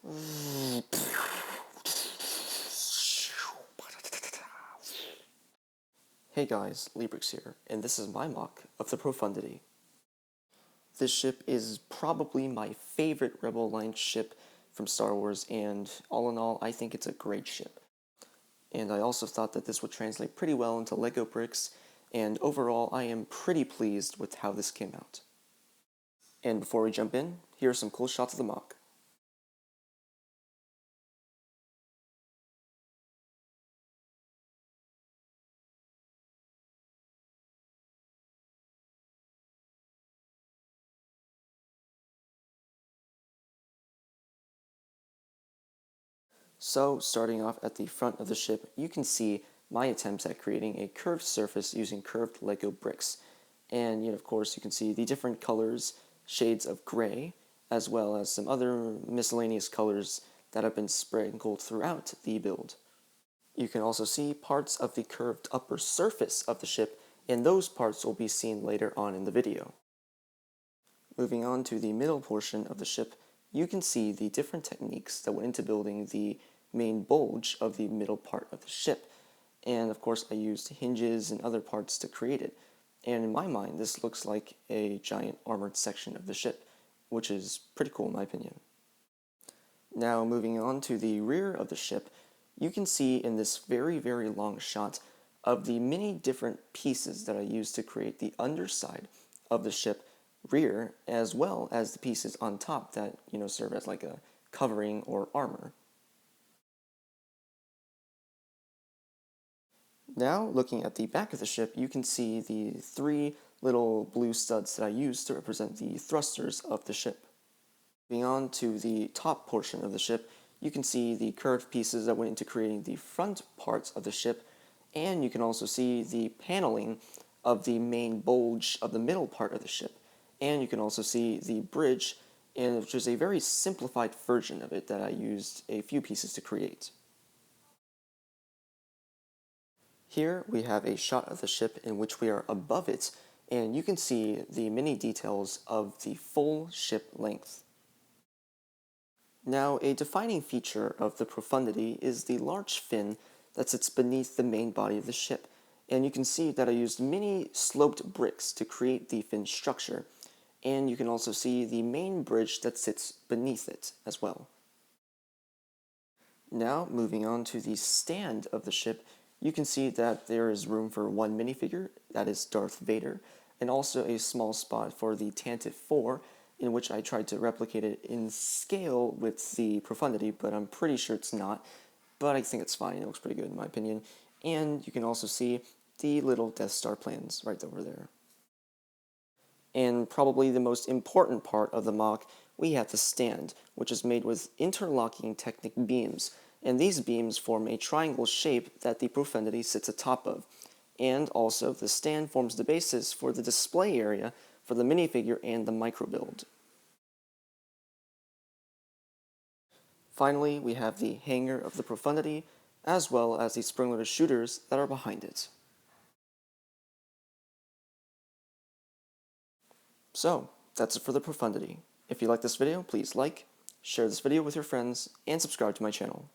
Hey guys, Librix here, and this is my mock of the Profundity. This ship is probably my favorite Rebel Alliance ship from Star Wars, and all in all, I think it's a great ship. And I also thought that this would translate pretty well into Lego bricks, and overall, I am pretty pleased with how this came out. And before we jump in, here are some cool shots of the mock. So, starting off at the front of the ship, you can see my attempts at creating a curved surface using curved Lego bricks. And of course, you can see the different colors, shades of gray, as well as some other miscellaneous colors that have been sprinkled throughout the build. You can also see parts of the curved upper surface of the ship, and those parts will be seen later on in the video. Moving on to the middle portion of the ship, you can see the different techniques that went into building the main bulge of the middle part of the ship. And of course, I used hinges and other parts to create it. And in my mind, this looks like a giant armored section of the ship, which is pretty cool in my opinion. Now, moving on to the rear of the ship, you can see in this very, very long shot of the many different pieces that I used to create the underside of the ship rear, as well as the pieces on top that, serve as like a covering or armor. Now, looking at the back of the ship, you can see the three little blue studs that I used to represent the thrusters of the ship. Moving on to the top portion of the ship, you can see the curved pieces that went into creating the front parts of the ship, and you can also see the paneling of the main bulge of the middle part of the ship. And you can also see the bridge, which is a very simplified version of it that I used a few pieces to create. Here we have a shot of the ship in which we are above it, and you can see the many details of the full ship length. Now, a defining feature of the Profundity is the large fin that sits beneath the main body of the ship, and you can see that I used many sloped bricks to create the fin structure, and you can also see the main bridge that sits beneath it as well. Now, moving on to the stand of the ship, you can see that there is room for one minifigure, that is Darth Vader, and also a small spot for the Tantive 4, in which I tried to replicate it in scale with the Profundity, but I'm pretty sure it's not. But I think it's fine, it looks pretty good in my opinion. And you can also see the little Death Star plans right over there. And probably the most important part of the mock, we have the stand, which is made with interlocking Technic beams, and these beams form a triangle shape that the Profundity sits atop of. And also, the stand forms the basis for the display area for the minifigure and the micro build. Finally, we have the hangar of the Profundity, as well as the spring-loaded shooters that are behind it. So, that's it for the Profundity. If you like this video, please like, share this video with your friends, and subscribe to my channel.